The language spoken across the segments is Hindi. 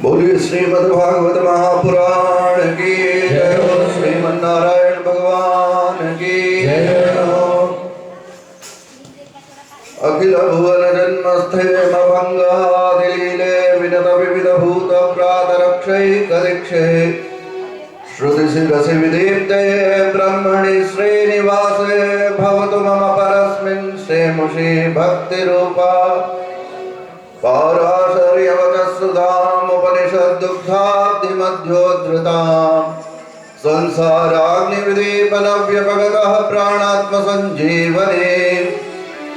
बोलिए श्रीमद्भागवत महापुराण की जय हो, श्रीमन्नारायण भगवान की जय हो। अखिल भुवन जन्मस्थेम भंगादिलीले विनत विविध भूत प्रातरक्षैकदीक्षे श्रुति शिरसि विदीप्ते ब्रह्मणि श्रीनिवासे भवतु मम परस्मिन् सेमुषि भक्ति रूपा पाराशर्यवचस्सुधाम् उपनिषद्दुग्धाब्धिमध्योद्धृताम् संसाराग्निविदीपनव्यपगतः प्राणात्मसञ्जीवने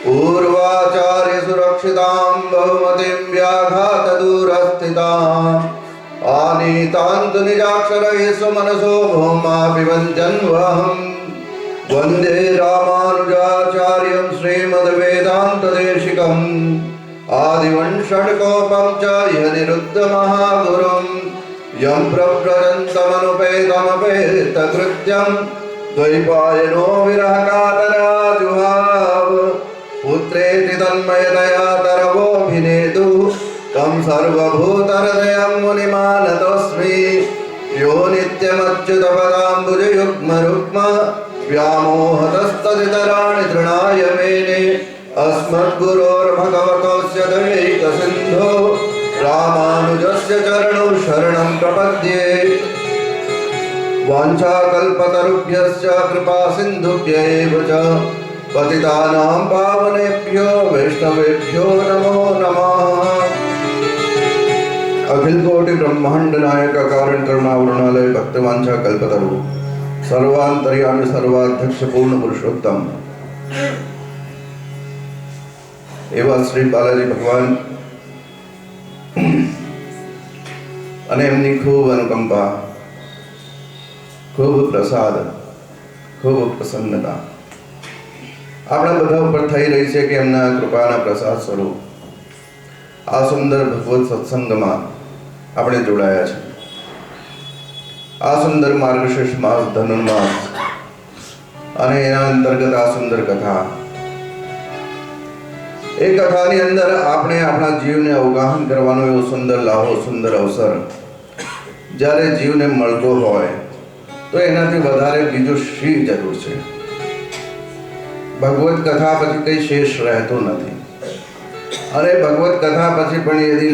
पूर्वाचार्य सुरक्षितां बहुमतिं व्याघातदूरस्थिताम् आनीतान्तु निजाक्षरैः स्वमनसो भौमाभिवञ्जन्वहम् वन्दे रामानुजाचार्यं श्रीमद्वेदान्तदेशिकम् आदिवंशड्कोपं च यनिरुद्धमहागुरुं यं प्रव्रजन्तमनुपेतमपेतकृत्यं द्वैपायनो विरहकातराजुहाव पुत्रेति तन्मयतया तरवोऽभिनेतु तं सर्वभूतहृदयं मुनिमानतोऽस्मि यो नित्यमच्युतपदाम्बुजयुग्मरुक्म व्यामोहतस्तदितराणि तृणाय मेने अस्मद्गुरोर्भगवतोऽस्य दयैकसिन्धो रामानुजस्य चरणौ शरणं प्रपद्ये। वाञ्छाकल्पतरुभ्यश्च कृपा सिन्धुभ्यैव च पतितानां पावनेभ्यो वैष्णवेभ्यो नमो नमः। अखिल कोटि ब्रह्मांड नायक कारण करुणावरुणालय भक्तवांछा कल्पतरु सर्वांतर्यामी सर्वाध्यक्ष पूर्ण पुरुषोत्तम एवं श्री बालाजी भगवान અને એમની ખૂબ અનુકંપા, ખૂબ પ્રસાદ, ખૂબ પ્રસન્નતા આપણા બધા ઉપર થઈ રહી છે કે એમના કૃપાના પ્રસાદ સ્વરૂપ આ સુંદર ભગવત સત્સંગમાં આપણે જોડાયા છે। આ સુંદર માર્ગશીર્ષ માસ ધનુર્માસ અને એના અંતર્ગત આ સુંદર કથા, એ કથાની અંદર આપણે આપણા જીવને અવગાહન કરવાનો એવો સુંદર લાહો, સુંદર અવસર જ્યારે જીવને મળતો હોય તો એનાથી વધારે બીજું શી જરૂર છે। ભગવત કથા પછી કંઈ શેષ રહેતો નથી અને ભગવત કથા પછી પણ यदि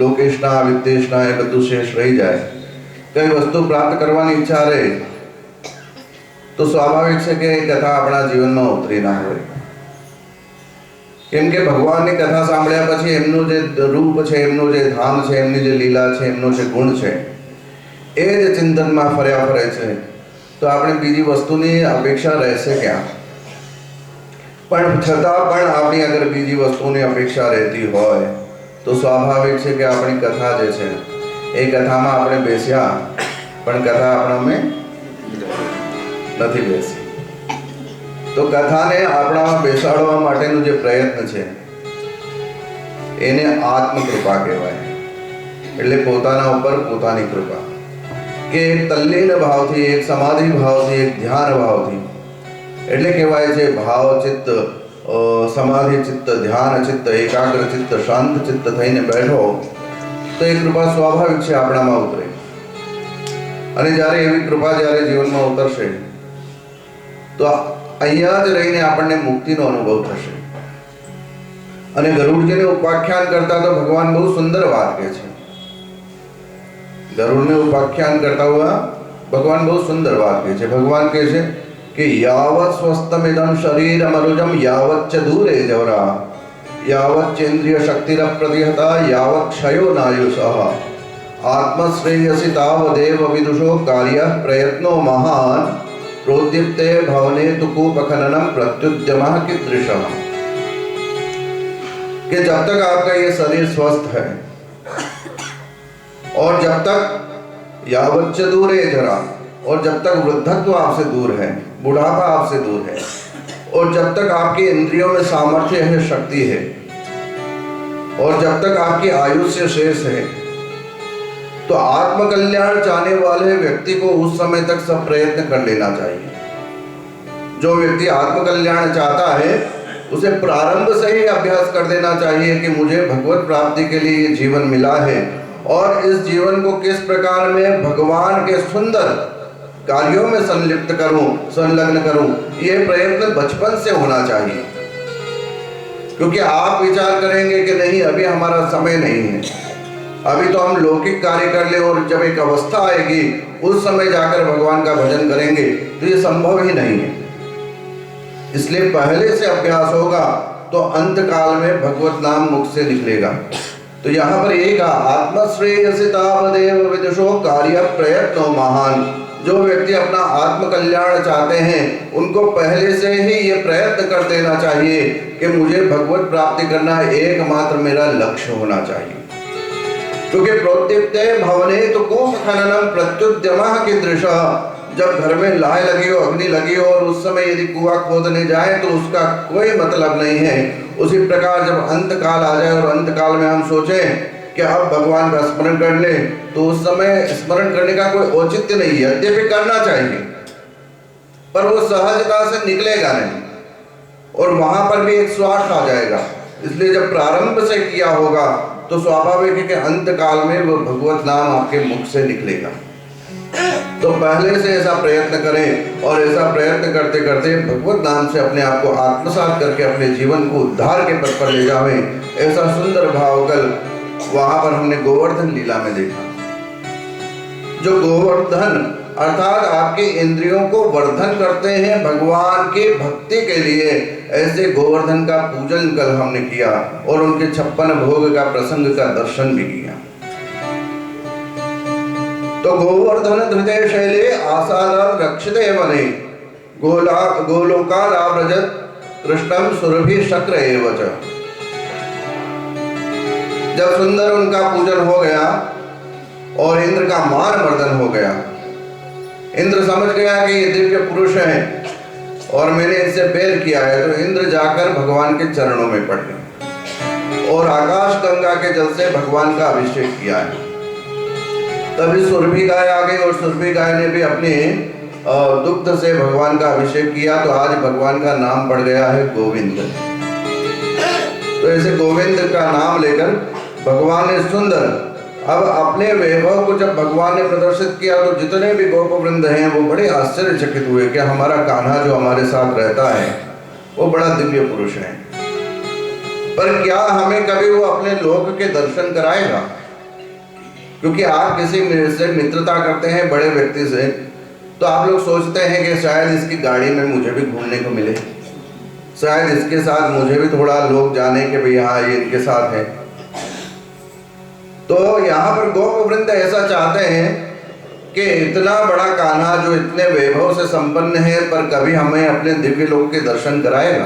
લોકેશના વિદ્વેષના એ બધું શેષ રહી જાય, કઈ વસ્તુ પ્રાપ્ત કરવાની ઈચ્છા રહે તો સ્વાભાવિક છે કે એ કથા આપણા જીવનમાં ઉતરી ના હોય। કેમ કે ભગવાનની કથા સાંભળ્યા પછી એમનું જે રૂપ છે, એમનું જે ધામ છે, એમની જે લીલા છે, એમનો જે ગુણ છે એ જ ચિંતનમાં ફર્યા ફરે છે તો આપણે બીજી વસ્તુની અપેક્ષા રહેશે ક્યાં? પણ છતાં પણ આપણી અગર બીજી વસ્તુની અપેક્ષા રહેતી હોય તો સ્વાભાવિક છે કે આપણી કથા જે છે એ કથામાં આપણે બેસ્યા પણ કથા આપણામાં નથી બેસી। તો કથાને આપણામાં બેસાડવા માટેનો જે પ્રયત્ન છે એને આત્મકૃપા કહેવાય। એટલે પોતાના ઉપર પોતાની કૃપા કે એક તલ્લીન ભાવથી, એક સમાધિ ભાવથી, એક ધ્યાન ભાવથી, એટલે કહેવાય છે ભાવ ચિત્ત, સમાધિ ચિત્ત, ધ્યાન ચિત્ત, એકાગ્ર ચિત્ત, શાંત ચિત્ત થઈને બેઠો તો એ કૃપા સ્વાભાવિક છે આપણામાં ઉતરે। અને જ્યારે એવી કૃપા જ્યારે જીવનમાં ઉતરશે તો અહીંયા જ રહીને આપણને મુક્તિનો અનુભવ થશે। અને ગરુડજીને ઉપાખ્યાન કરતા તો ભગવાન બહુ સુંદર વાત કહે છે। ગરુડને ઉપાખ્યાન કરતા हुआ ભગવાન બહુ સુંદર વાત કહે છે। ભગવાન કહે છે कि यावत् स्वस्थमिदं शरीरम अनुजम यावच्च दूरे जवरा यावच्चेन्द्रिय शक्तिरप्रतिहता यावत् क्षयो नायुषः आत्मश्रेयसि तावदेव विदुषो कार्यः प्रयत्नो महान् प्रोद्दीप्ते भवने तु कूपखननं प्रत्युद्यमः कीदृशः। कि जब तक आपका ये शरीर स्वस्थ है और जब तक यावच्च दूरे जरा, और जब तक वृद्धत्व आपसे दूर है, बुढ़ापा आपसे दूर है, और जब तक आपकी इंद्रियों में सामर्थ्य है, शक्ति है, और जब तक आपकी आयुष्य शेष है तो आत्मकल्याण चाहने वाले व्यक्ति को उस समय तक सब प्रयत्न कर लेना चाहिए। जो व्यक्ति आत्मकल्याण चाहता है उसे प्रारंभ से ही अभ्यास कर देना चाहिए कि मुझे भगवत प्राप्ति के लिए जीवन मिला है और इस जीवन को किस प्रकार में भगवान के सुंदर कार्यों में संलिप्त करूं, संलग्न करूं, ये प्रयत्न बचपन से होना चाहिए। क्योंकि आप विचार करेंगे कि नहीं अभी हमारा समय नहीं है, अभी तो हम लौकिक कार्य कर ले और जब एक अवस्था आएगी उस समय जाकर भगवान का भजन करेंगे तो ये संभव ही नहीं है। इसलिए पहले से अभ्यास होगा तो अंत काल में भगवत नाम मुख से निकलेगा। तो यहाँ पर एक आत्मश्रेयसि तावदेव विदुषो कार्य प्रयत्नो महान। जो व्यक्ति अपना आत्मकल्याण चाहते हैं उनको पहले से ही ये प्रयत्न कर देना चाहिए कि मुझे भगवत प्राप्ति करना एकमात्र मेरा लक्ष्य होना चाहिए। क्योंकि प्रोद्दीप्ते भवने तो कूपखननं प्रत्युद्यमः कीदृशः। जब घर में लाए लगी हो, अग्नि लगी हो और उस समय यदि कुआं खोदने जाए तो उसका कोई मतलब नहीं है। उसी प्रकार जब अंत काल आ जाए और अंत काल में हम सोचें कि अब भगवान का स्मरण कर ले तो उस समय स्मरण करने का कोई औचित्य नहीं है। यद्यपि करना चाहिए पर वो सहजता से निकलेगा नहीं और वहां पर भी एक स्वार्थ आ जाएगा। इसलिए जब प्रारंभ से किया होगा तो स्वाभाविक है कि अंत काल में वो भगवत नाम आपके मुख से निकलेगा। तो पहले से ऐसा प्रयत्न करें और ऐसा प्रयत्न करते करते भगवत नाम से अपने आप को आत्मसात करके अपने जीवन को उद्धार के पथ पर ले जावें। ऐसा सुंदर भाव कल वहां पर हमने गोवर्धन लीला में देखा। जो गोवर्धन अर्थात आपके इंद्रियों को वर्धन करते हैं भगवान की भक्ति के लिए, ऐसे गोवर्धन का पूजन कल हमने किया और उनके 56 भोग का प्रसंग का दर्शन भी किया। तो गोवर्धन धृते शैले आसादात रक्षिते वने गोलोकादाव्रजत कृष्णम सुरभि शक्र एव च। जब सुंदर उनका पूजन हो गया और इंद्र का मान मर्दन हो गया, इंद्र समझ गया कि ये दिव्य पुरुष हैं और मैंने इनसे बैर किया है, तो इंद्र जाकर भगवान के चरणों में पड़ गए और आकाश गंगा के जल से भगवान का अभिषेक किया है। तभी सुरभि गाय आ गई और सुरभि गाय ने भी अपने दुग्ध से भगवान का अभिषेक किया, तो आज भगवान का नाम पड़ गया है गोविंद। तो ऐसे गोविंद का नाम लेकर भगवान ने सुंदर अब अपने वैभव को जब भगवान ने प्रदर्शित किया, तो जितने भी गोप वृंद हैं वो बड़े आश्चर्यचकित हुए कि हमारा कान्हा जो हमारे साथ रहता है वो बड़ा दिव्य पुरुष है, पर क्या हमें कभी वो अपने लोक के दर्शन कराएगा? क्योंकि आप किसी से मित्रता करते हैं बड़े व्यक्ति से, तो आप लोग सोचते हैं कि शायद इसकी गाड़ी में मुझे भी घूमने को मिले, शायद इसके साथ मुझे भी थोड़ा लोग जाने कि भाई हाँ ये इनके साथ है। तो यहाँ पर गोप वृंद ऐसा चाहते हैं कि इतना बड़ा कान्हा जो इतने वैभव से संपन्न है, पर कभी हमें अपने दिव्य लोक के दर्शन कराएगा।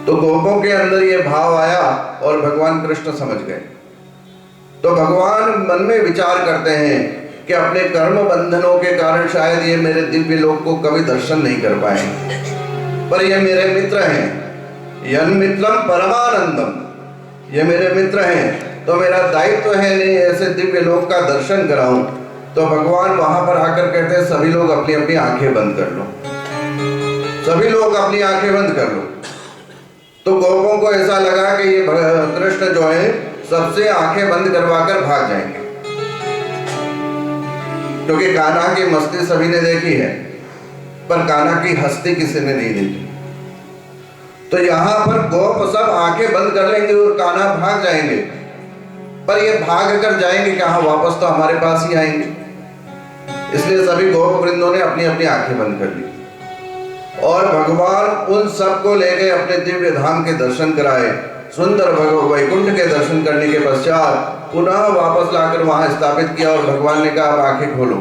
तो गोपों के अंदर ये भाव आया और भगवान कृष्ण समझ गए। तो भगवान मन में विचार करते हैं कि अपने कर्म बंधनों के कारण शायद ये मेरे दिव्य लोक को कभी दर्शन नहीं कर पाएंगे, पर ये मेरे मित्र हैं, यन मित्रम परमानंदम, ये मेरे मित्र हैं, तो मेरा दायित्व है नहीं ऐसे दिव्य लोक का दर्शन कराऊं। तो भगवान वहां पर आकर कहते हैं सभी लोग अपनी अपनी आंखें बंद कर लो, सभी लोग अपनी आंखें बंद कर लो। तो गोपों को ऐसा लगा कि ये कृष्ण जो है सबसे आंखें बंद करवाकर भाग जाएंगे, क्योंकि कान्हा की मस्ती सभी ने देखी है, पर कान्हा की हस्ती किसी ने नहीं देखी। तो यहाँ पर गोप सब आंखें बंद कर लेंगे और कान्हा भाग जाएंगे, पर ये भाग कर जाएंगे कहाँ, वापस तो हमारे पास ही आएंगे। इसलिए सभी गोप वृंदों ने अपनी अपनी आंखें बंद कर ली और भगवान उन सब को ले गए अपने दिव्य धाम के दर्शन कराए। सुंदर वैकुंठ के दर्शन करने के पश्चात पुनः वापस लाकर वहां स्थापित किया और भगवान ने कहा अब आंखें खोलो।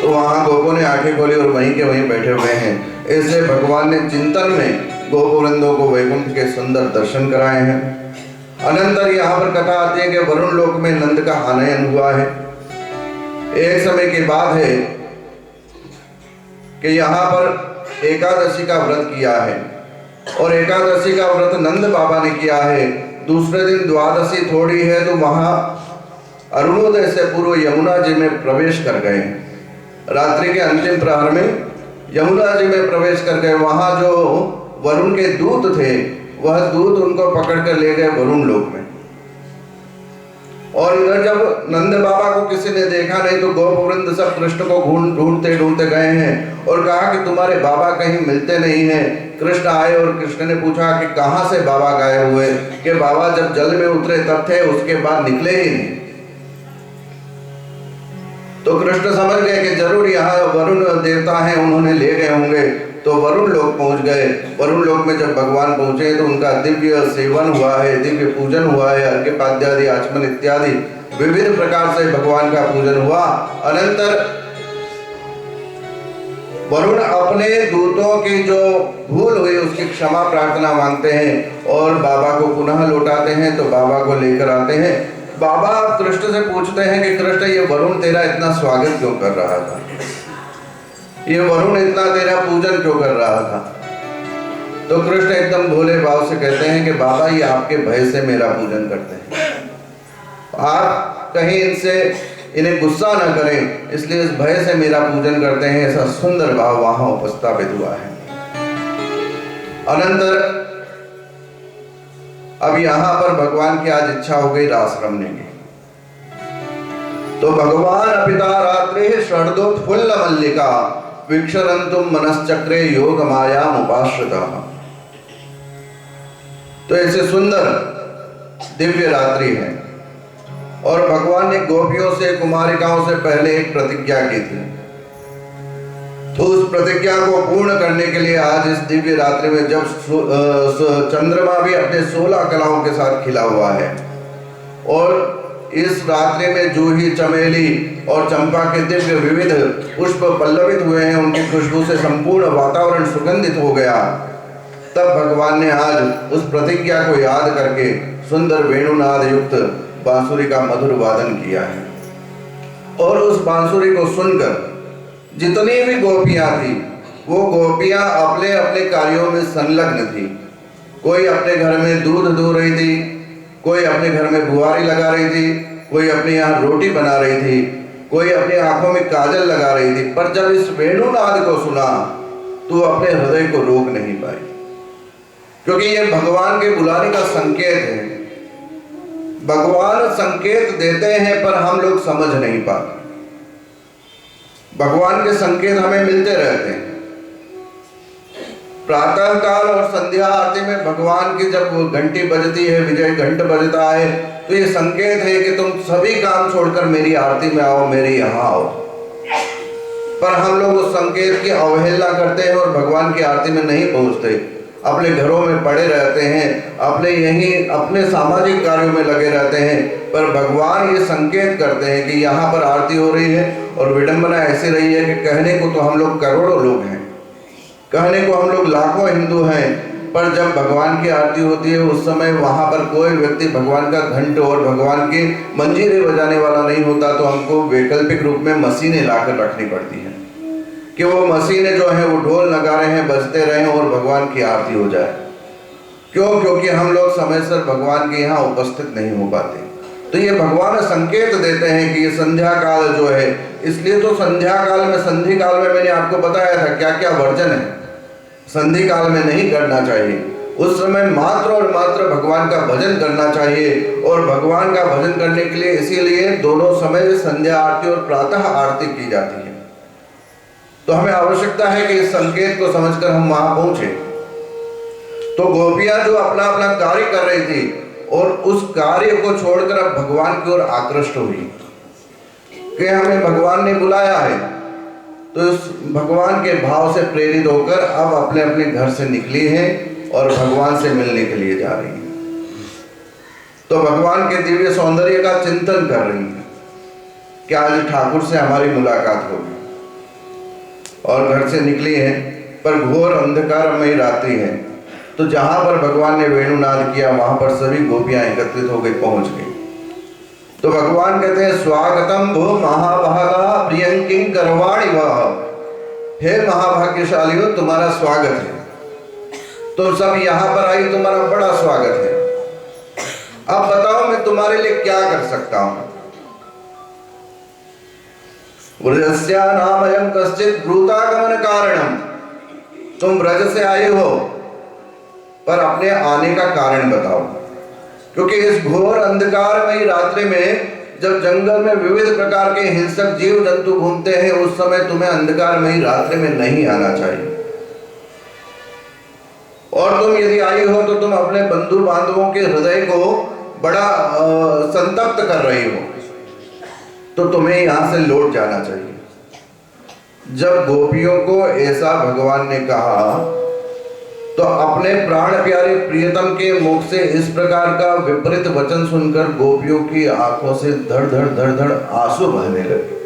तो वहां गोपों ने आंखें खोली और वहीं के वहीं बैठे हुए हैं। ऐसे भगवान ने चिंतन में गोप वृंदों को वैकुंठ के सुंदर दर्शन कराए हैं। अनंतर यहाँ पर कथा आती है कि वरुण लोक में नंद का आनयन हुआ है। एक समय की बात है कि यहाँ पर एकादशी का व्रत किया है और एकादशी का व्रत नंद बाबा ने किया है। दूसरे दिन द्वादशी थोड़ी है तो वहां अरुणोदय से पूर्व यमुना जी में प्रवेश कर गए। रात्रि के अंतिम प्रहर में यमुना जी में प्रवेश कर गए। वहां जो वरुण के दूत थे वह दूत उनको पकड़ कर ले गए वरुण लोक में। और इधर जब नंद बाबा को किसी ने देखा नहीं तो गोप वृंद सब कृष्ण को ढूंढते ढूंढते गए हैं और कहा कि तुम्हारे बाबा कहीं मिलते नहीं हैं। कृष्ण आए और कृष्ण ने पूछा कि कहां से बाबा गायब हुए, कि बाबा जब जल में उतरे तब थे, उसके बाद निकले ही नहीं। तो कृष्ण समझ गए कि जरूर यहाँ वरुण देवता हैं, उन्होंने ले गए होंगे। तो वरुण लोक पहुंच गए। वरुण लोक में जब भगवान पहुंचे तो उनका दिव्य सेवन हुआ है, दिव्य पूजन हुआ है, अर्घ्यपाद्यादि आचमन इत्यादि विभिन्न प्रकार से भगवान का पूजन हुआ। अनंतर वरुण अपने दूतों की जो भूल हुई उसकी क्षमा प्रार्थना मांगते हैं और बाबा को पुनः लौटाते हैं। तो बाबा को लेकर आते हैं। बाबा कृष्ण से पूछते हैं कि कृष्ण ये वरुण तेरा इतना स्वागत क्यों कर रहा था, ये वरुण इतना तेरा पूजन क्यों कर रहा था। तो कृष्ण एकदम भोले भाव से कहते हैं कि बाबा ये आपके भय से मेरा पूजन करते हैं, आप कहीं इनसे इन्हें गुस्सा न करें, इसलिए इस भय से मेरा पूजन करते हैं। ऐसा सुंदर भाव वहां उपस्थापित हुआ है। अनंतर अब यहां पर भगवान की आज इच्छा हो गई रास रमने की। तो भगवान अपिता रात्रि षड्दोत्फुल्ल मल्लिका वीक्षरन्तुम मनश्चक्रे योग माया उपाश्रिता। तो ऐसे सुंदर दिव्य रात्रि है और भगवान ने गोपियों से, कुमारिकाओं से पहले एक प्रतिज्ञा की थी। तो उस प्रतिज्ञा को पूर्ण करने के लिए आज इस दिव्य रात्रि में, जब चंद्रमा भी अपने 16 कलाओं के साथ खिला हुआ है और इस रात्रि में जूही, चमेली और चंपा के दिव्य विविध पुष्प पल्लवित हुए हैं, उनकी खुशबू से संपूर्ण वातावरण सुगंधित हो गया, तब भगवान ने आज उस प्रतिज्ञा को याद करके सुंदर वेणुनाद युक्त बांसुरी का मधुर वादन किया है। और उस बांसुरी को सुनकर जितनी भी गोपियां थी, वो गोपियां अपने अपने कार्यों में संलग्न थी। कोई अपने घर में दूध दो रही थी, कोई अपने घर में बुआरी लगा रही थी, कोई अपने यहाँ रोटी बना रही थी, कोई अपनी आंखों में काजल लगा रही थी। पर जब इस वेणुनाद को सुना तो अपने हृदय को रोक नहीं पाई, क्योंकि ये भगवान के बुलाने का संकेत है। भगवान संकेत देते हैं पर हम लोग समझ नहीं पाते। भगवान के संकेत हमें मिलते रहते हैं। प्रातः काल और संध्या आरती में भगवान की जब घंटी बजती है, विजय घंट बजता है, तो ये संकेत है कि तुम सभी काम छोड़कर मेरी आरती में आओ, मेरे यहाँ आओ। पर हम लोग उस संकेत की अवहेलना करते हैं और भगवान की आरती में नहीं पहुंचते, अपने घरों में पड़े रहते हैं, अपने सामाजिक कार्यों में लगे रहते हैं। पर भगवान ये संकेत करते हैं कि यहाँ पर आरती हो रही है और विडंबना ऐसी रही है कि कहने को तो हम लोग करोड़ों लोग हैं, कहने को हम लोग लाखों हिंदू हैं, पर जब भगवान की आरती होती है उस समय वहाँ पर कोई व्यक्ति भगवान का घंट और भगवान की मंजीरे बजाने वाला नहीं होता, तो हमको वैकल्पिक रूप में मशीनें लाकर रखनी पड़ती हैं कि वो मशीनें जो हैं वो ढोल नगाड़े हैं बजते रहें और भगवान की आरती हो जाए। क्यों? क्योंकि हम लोग समय से भगवान के यहाँ उपस्थित नहीं हो पाते। तो ये भगवान संकेत देते हैं कि ये संध्या काल जो है, इसलिए तो संध्या काल में, संधि काल में मैंने आपको बताया था क्या क्या वर्जन है, संधि काल में नहीं करना चाहिए। उस समय मात्र और मात्र भगवान का भजन करना चाहिए। और भगवान का भजन करने के लिए इसीलिए दोनों समय संध्या आरती और प्रातः आरती की जाती है। तो हमें आवश्यकता है कि इस संकेत को समझकर हम वहां पहुंचे। तो गोपियां जो अपना अपना कार्य कर रही थी और उस कार्य को छोड़कर अब भगवान की ओर आकृष्ट हुई कि हमें भगवान ने बुलाया है, तो उस भगवान के भाव से प्रेरित होकर अब अपने अपने घर से निकली हैं और भगवान से मिलने के लिए जा रही हैं। तो भगवान के दिव्य सौंदर्य का चिंतन कर रही हैं कि आज ठाकुर से हमारी मुलाकात होगी, और घर से निकली हैं। पर घोर अंधकारमयी रात्रि है, तो जहां पर भगवान ने वेणुनाद किया वहां पर सभी गोपियां एकत्रित हो गई, पहुंच गई। तो भगवान कहते हैं स्वागतम भो महाभागा प्रियंकिं करवाणि वह, हे महाभाग्यशालियों तुम्हारा स्वागत है, तुम सब यहाँ पर आई, तुम्हारा बड़ा स्वागत है। अब बताओ मैं तुम्हारे लिए क्या कर सकता हूँ। व्रजस्या नामयं कश्चित् ब्रूतागमन कारणम, तुम ब्रज से आए हो पर अपने आने का कारण बताओ, क्योंकि इस घोर अंधकारमयी रात्रि में जब जंगल में विविध प्रकार के हिंसक जीव जंतु घूमते हैं, उस समय तुम्हें अंधकारमयी रात्रि में नहीं आना चाहिए। और तुम यदि आई हो तो तुम अपने बंधु बांधवों के हृदय को बड़ा संतप्त कर रही हो, तो तुम्हें यहां से लौट जाना चाहिए। जब गोपियों को ऐसा भगवान ने कहा तो अपने प्राण प्यारे प्रियतम के मुख से इस प्रकार का विपरीत वचन सुनकर गोपियों की आंखों से धड़ धड़ धड़ धड़ आंसू बहने लगे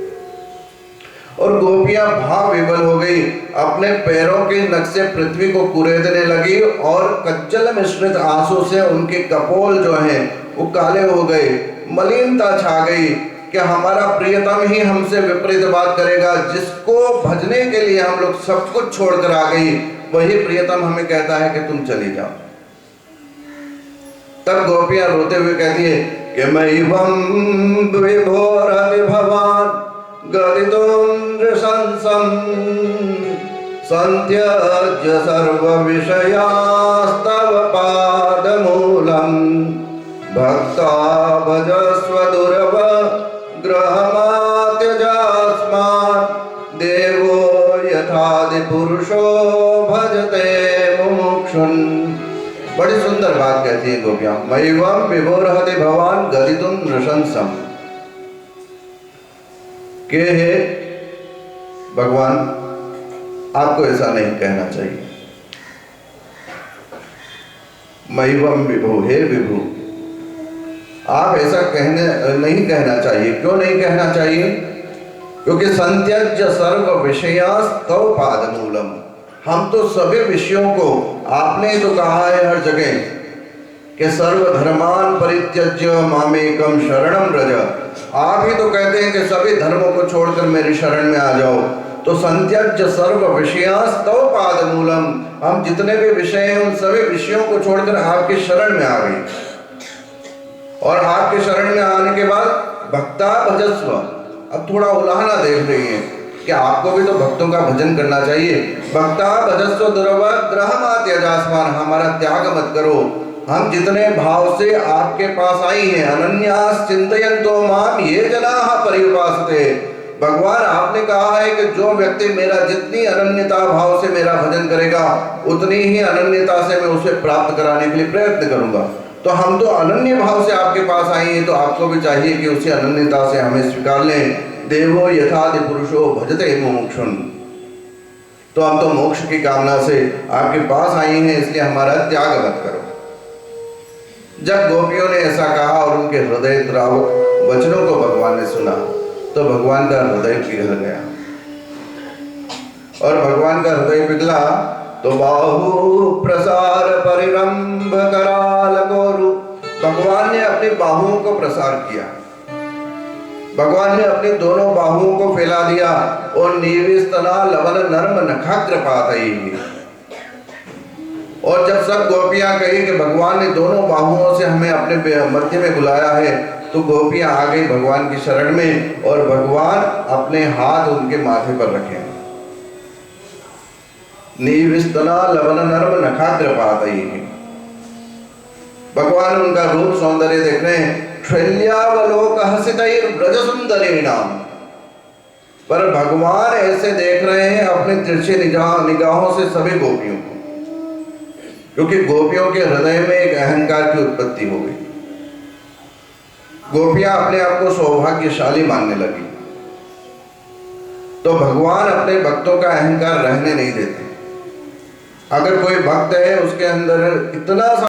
और गोपियां भाव विवल हो गई, अपने पैरों के नख से पृथ्वी को कुरेदने लगी और कज्जल मिश्रित आंसू से उनके कपोल जो हैं वो काले हो गए, मलिनता छा गई कि हमारा प्रियतम ही हमसे विपरीत बात करेगा, जिसको भजने के लिए हम लोग सब कुछ छोड़कर आ गई, वही प्रियतम हमें कहता है कि तुम चली जाओ। तब गोपियां रोते हुए कहती है कि मैवं विभोर विभवान गदितुं नृशंसं संत्यज्य सर्व विषयास्तव पादमूलं भक्ता भजस्व दुर्व ग्रहमात्यजास्मात् देवो यथादि पुरुषो भजते मुमुक्षुन्। बड़ी सुंदर सुंदर बात कहती है गोपियां, मैवम विभोरहति भवान गदितुम नृशंसम, के हे भगवान आपको ऐसा नहीं कहना चाहिए। मैवम विभु, हे विभु आप ऐसा नहीं कहना चाहिए। क्यों नहीं कहना चाहिए? क्योंकि संत्यज्य सर्व विषयास्तव पादमूलम, हम तो सभी विषयों को, आपने तो कहा है हर जगह कि सर्वधर्मान परित्यज्य मामेकम शरणम व्रज, आप ही तो कहते हैं कि सभी धर्मों को छोड़कर मेरी शरण में आ जाओ। तो संत्यज्य सर्व विषयास्तव पादमूलम, हम जितने भी विषय हैं उन सभी विषयों को छोड़कर आपकी शरण में आ गए। और आपके शरण में आने के बाद भक्ता भजस्व, अब थोड़ा उलाहना देख रही है कि आपको भी तो भक्तों का भजन करना चाहिए। भक्ता भजस्व दुर्वग्रहमा त्यजास्मान, हमारा त्याग मत करो। हम जितने भाव से आपके पास आई हैं, अनन्यास चिंतयन्तो माम ये जनाः पर्युपासते, भगवान आपने कहा है कि जो व्यक्ति मेरा जितनी अनन्यता भाव से मेरा भजन करेगा उतनी ही अनन्यता से मैं उसे प्राप्त कराने के लिए प्रयत्न करूंगा। तो हम तो अनन्य भाव से आपके पास आई हैं, तो आपको भी चाहिए कि उसी अनन्यता से हमें स्वीकार लें। देवो यथादि पुरुषो भजते मुमुक्षुन्, तो हम तो मोक्ष की कामना से आपके पास आई हैं, इसलिए हमारा त्याग मत करो। जब गोपियों ने ऐसा कहा और उनके हृदय द्रावक वचनों को भगवान ने सुना तो भगवान का हृदय पिघल गया। और भगवान का हृदय पिघला तो बाहु प्रसार परिरंभ कराल गोरु, भगवान ने अपनी बाहुओं को प्रसार किया, भगवान ने अपनी दोनों बाहुओं को फैला दिया और नीविस्तना लवन नर्म नखाग्र पातई। और जब सब गोपियां कही कि भगवान ने दोनों बाहुओं से हमें अपने मध्य में बुलाया है, तो गोपियां आ गई भगवान की शरण में और भगवान अपने हाथ उनके माथे पर रखे। नीविस्तना लवन नर्म नखाग्र पातई, भगवान उनका रूप सौंदर्य देख रहे हैं। शैल्यावलोक हसितैर ब्रज सुंदरीणाम, पर भगवान ऐसे देख रहे हैं अपने तिरछे निगाहों से सभी गोपियों को, क्योंकि गोपियों के हृदय में एक अहंकार की उत्पत्ति हो गई। गोपियां अपने आप को सौभाग्यशाली मानने लगी। तो भगवान अपने भक्तों का अहंकार रहने नहीं देते। अगर कोई भक्त है उसके अंदर इतना सा